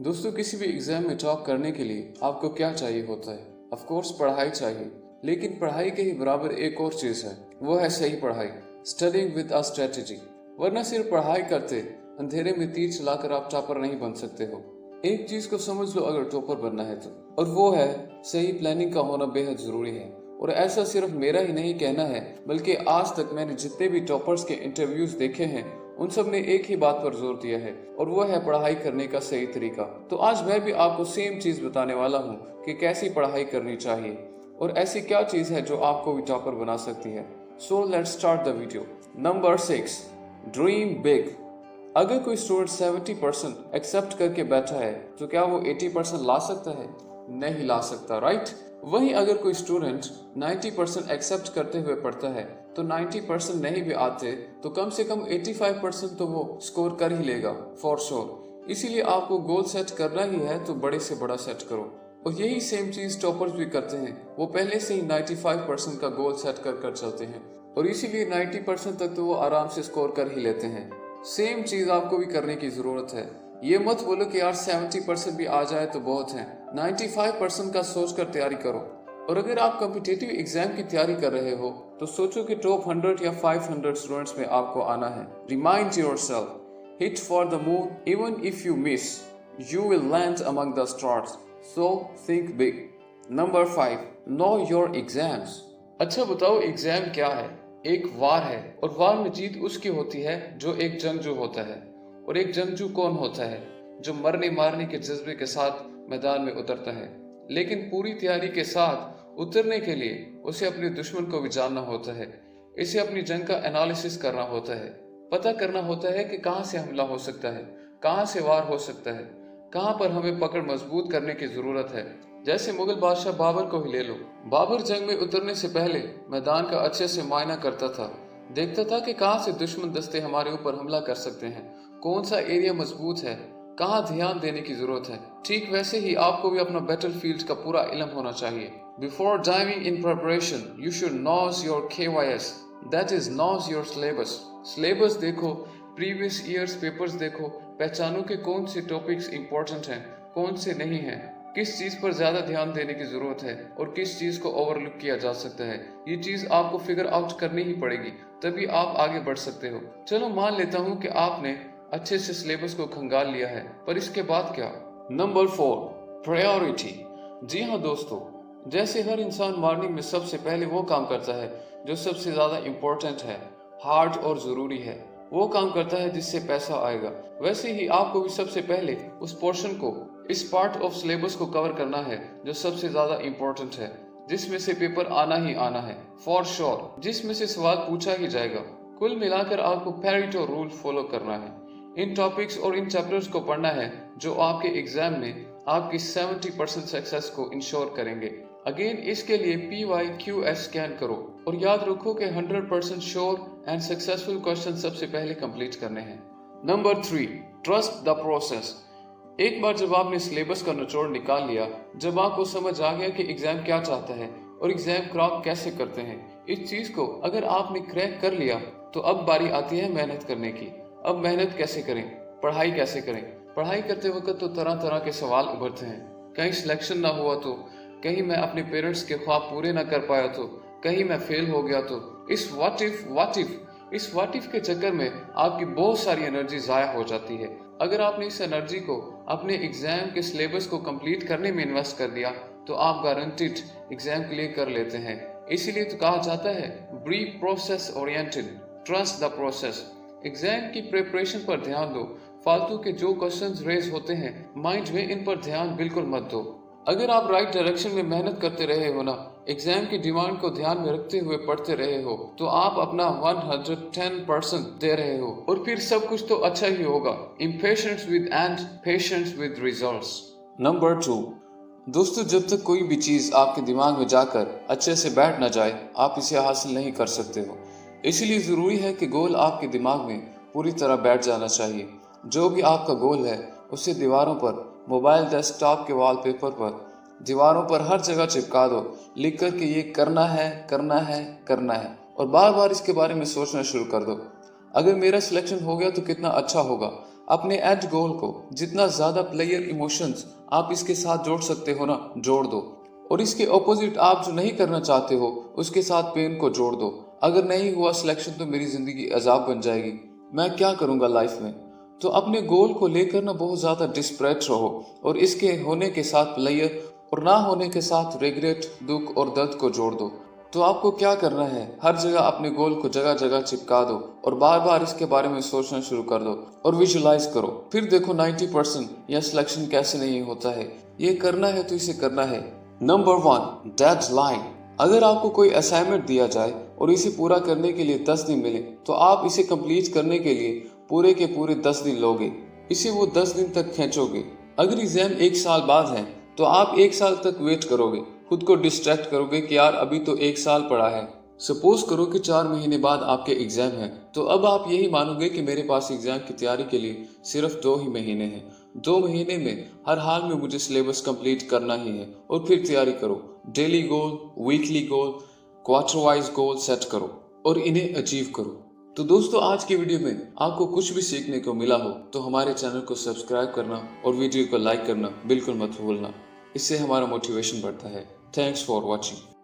दोस्तों, किसी भी एग्जाम में टॉप करने के लिए आपको क्या चाहिए होता है? ऑफ कोर्स पढ़ाई चाहिए, लेकिन पढ़ाई के ही बराबर एक और चीज है, वो है सही पढ़ाई। Studying with a strategy. वरना सिर्फ पढ़ाई करते अंधेरे में तीर चलाकर आप टॉपर नहीं बन सकते हो। एक चीज को समझ लो अगर टॉपर बनना है तो, और वो है सही प्लानिंग का होना बेहद जरूरी है। और ऐसा सिर्फ मेरा ही नहीं कहना है, बल्कि आज तक मैंने जितने भी टॉपर्स के इंटरव्यूज देखे हैं उन सब ने एक ही बात पर जोर दिया है, और वो है पढ़ाई करने का सही तरीका। तो आज मैं भी आपको सेम चीज बताने वाला हूँ कि कैसी पढ़ाई करनी चाहिए और ऐसी क्या चीज है जो आपको भी टॉपर बना सकती है। So let's start the video. Number 6, dream big. अगर कोई स्टूडेंट 70% एक्सेप्ट करके बैठा है तो क्या वो 80% ला सकता है? नहीं ला सकता, राइट? वहीं अगर कोई स्टूडेंट 90% एक्सेप्ट करते हुए पढ़ता है तो 90% नहीं भी आते तो कम से कम 85% तो वो स्कोर कर ही लेगा फॉर श्योर। इसीलिए आपको गोल सेट करना ही है तो बड़े से बड़ा सेट करो। और यही सेम चीज टॉपर्स भी करते हैं, वो पहले से ही 95% का गोल सेट कर चलते हैं और इसीलिए 90% तक तो वो आराम से स्कोर कर ही लेते हैं। सेम चीज आपको भी करने की जरूरत है। ये मत बोलो कि यार 70% भी आ जाए तो बहुत है, 95% का सोच कर तैयारी करो। और अगर आप कॉम्पिटिटिव एग्जाम की तैयारी कर रहे हो तो सोचो कि टॉप 100 या 500 स्टूडेंट्स में आपको आना है। Remind yourself, hit for the moon, even if you miss you will land among the stars, so think big. Number 5, know your exams. अच्छा बताओ, एग्जाम क्या है? एक वार है, और वार में जीत उसकी होती है जो एक जंगजू होता है। और एक जंगजू कौन होता है? जो मरने मारने के जज्बे के साथ मैदान में उतरता है, लेकिन पूरी तैयारी के साथ उतरने के लिए उसे अपने दुश्मन को भी जानना होता है। इसे अपनी जंग का एनालिसिस करना होता है, पता करना होता है कि कहाँ से हमला हो सकता है, कहाँ से वार हो सकता है, कहाँ पर हमें पकड़ मजबूत करने की जरूरत है। जैसे मुगल बादशाह बाबर को ही ले लो। बाबर जंग में उतरने से पहले मैदान का अच्छे से मुआयना करता था, देखता था कि कहाँ से दुश्मन दस्ते हमारे ऊपर हमला कर सकते हैं, कौन सा एरिया मजबूत है, कहाँ ध्यान देने की जरूरत है। ठीक वैसे ही आपको भी अपना बैटलफील्ड का पूरा इल्म होना चाहिए। Before diving in preparation you should knows your KYS, that is knows your syllabus. Syllabus देखो, प्रीवियस ईयर्स पेपर्स देखो, पहचानो कि कौन से टॉपिक्स इंपॉर्टेंट हैं, कौन से नहीं हैं, किस चीज पर ज्यादा ध्यान देने की जरूरत है और किस चीज को ओवरलुक किया जा सकता है। ये चीज आपको फिगर आउट करनी ही पड़ेगी, तभी आप आगे बढ़ सकते हो। चलो मान लेता हूँ कि आपने अच्छे से सिलेबस को खंगाल लिया है, पर इसके बाद क्या? Number 4, priority. जी हाँ दोस्तों, जैसे हर इंसान मॉर्निंग में सबसे पहले वो काम करता है जो सबसे ज्यादा इम्पोर्टेंट है, हार्ड और जरूरी है, वो काम करता है जिससे पैसा आएगा, वैसे ही आपको भी सबसे पहले उस पोर्शन को, इस पार्ट ऑफ सिलेबस को कवर करना है जो सबसे ज्यादा इम्पोर्टेंट है, जिसमें से पेपर आना ही आना है फॉर श्योर, जिसमें से सवाल पूछा ही जाएगा। कुल मिलाकर आपको पेरेटो रूल फॉलो करना है। इन टॉपिक्स और इन चैप्टर्स को पढ़ना है जो आपके एग्जाम में आपकी 70% सक्सेस को इंश्योर करेंगे। अगेन इसके लिए PYQS स्कैन करो और याद रखो कि 100% श्योर एंड सक्सेसफुल क्वेश्चन सबसे पहले कंप्लीट करने हैं। Number 3, trust the process. एक बार जब आपने सिलेबस का निचोड़ निकाल लिया, जब आपको समझ आ गया कि एग्जाम क्या चाहता है और एग्जाम क्रैक कैसे करते हैं, इस चीज को अगर आपने क्रैक कर लिया तो अब बारी आती है मेहनत करने की। अब मेहनत कैसे करें, पढ़ाई कैसे करें? पढ़ाई करते वक्त तो तरह तरह के सवाल उभरते हैं। कहीं सिलेक्शन ना हुआ तो, कहीं मैं अपने पेरेंट्स के ख्वाब पूरे ना कर पाया तो, कहीं मैं फेल हो गया तो। इस व्हाट इफ के चक्कर में आपकी बहुत सारी एनर्जी जाया हो जाती है। अगर आपने इस एनर्जी को अपने एग्जाम के सिलेबस को कंप्लीट करने में इन्वेस्ट कर दिया तो आप गारंटीड एग्जाम क्लियर कर लेते हैं। इसीलिए तो कहा जाता है be process oriented, trust the process. Exam की प्रिपरेशन पर ध्यान दो, फालतू के जो क्वेश्चंस रेज होते हैं माइंड में, इन पर ध्यान बिल्कुल मत दो। अगर आप राइट डायरेक्शन में मेहनत करते रहे हो ना, एग्जाम की डिमांड को ध्यान में रखते हुए पढ़ते रहे हो, तो आप अपना 110% दे रहे हो और फिर सब कुछ तो अच्छा ही होगा। Impatience with and patience with results. Number 2, दोस्तों, जब तक कोई भी चीज आपके दिमाग में जाकर अच्छे से बैठ ना जाए आप इसे हासिल नहीं कर सकते हो। इसलिए जरूरी है कि गोल आपके दिमाग में पूरी तरह बैठ जाना चाहिए। जो भी आपका गोल है उसे दीवारों पर, मोबाइल, डेस्कटॉप के वॉलपेपर पर, दीवारों पर हर जगह चिपका दो, लिख कर के ये करना है करना है करना है, और बार बार इसके बारे में सोचना शुरू कर दो। अगर मेरा सिलेक्शन हो गया तो कितना अच्छा होगा, अपने एंड गोल को जितना ज्यादा प्लेयर इमोशंस आप इसके साथ जोड़ सकते हो ना, जोड़ दो। और इसके ऑपोजिट आप जो नहीं करना चाहते हो उसके साथ पेन को जोड़ दो। अगर नहीं हुआ सिलेक्शन तो मेरी जिंदगी अजाब बन जाएगी, मैं क्या करूंगा लाइफ में। तो अपने गोल को लेकर ना बहुत ज्यादा डिस्परेट रहो और इसके होने के साथ प्लेयर और ना होने के साथ रिग्रेट, दुख और दर्द को जोड़ दो। तो आपको क्या करना है, हर जगह अपने गोल को जगह जगह चिपका दो और बार बार इसके बारे में सोचना शुरू कर दो और विजुलाइज करो। फिर देखो 90% या सिलेक्शन कैसे नहीं होता है। ये करना है तो इसे करना है। Number 1, deadline. अगर आपको कोई असाइनमेंट दिया जाए और इसे पूरा करने के लिए 10 दिन मिले तो आप इसे कंप्लीट करने के लिए पूरे के पूरे 10 दिन लोगे, इसे वो 10 दिन तक खींचोगे। अगर एग्जाम 1 साल बाद है तो आप 1 साल तक वेट करोगे, खुद को डिस्ट्रैक्ट करोगे कि यार अभी तो 1 साल पड़ा है। सपोज करो कि 4 महीने बाद आपके एग्जाम है, तो अब आप यही मानोगे कि मेरे पास एग्जाम की तैयारी के लिए सिर्फ 2 ही महीने हैं। 2 महीने में हर हाल में मुझे सिलेबस कंप्लीट करना ही है और फिर तैयारी करो। डेली गोल, weekly goal, quarter wise goal set करो और इन्हें अचीव करो। तो दोस्तों, आज की वीडियो में आपको कुछ भी सीखने को मिला हो तो हमारे चैनल को सब्सक्राइब करना और वीडियो को लाइक करना बिल्कुल मत भूलना। इससे हमारा मोटिवेशन बढ़ता है। Thanks for watching.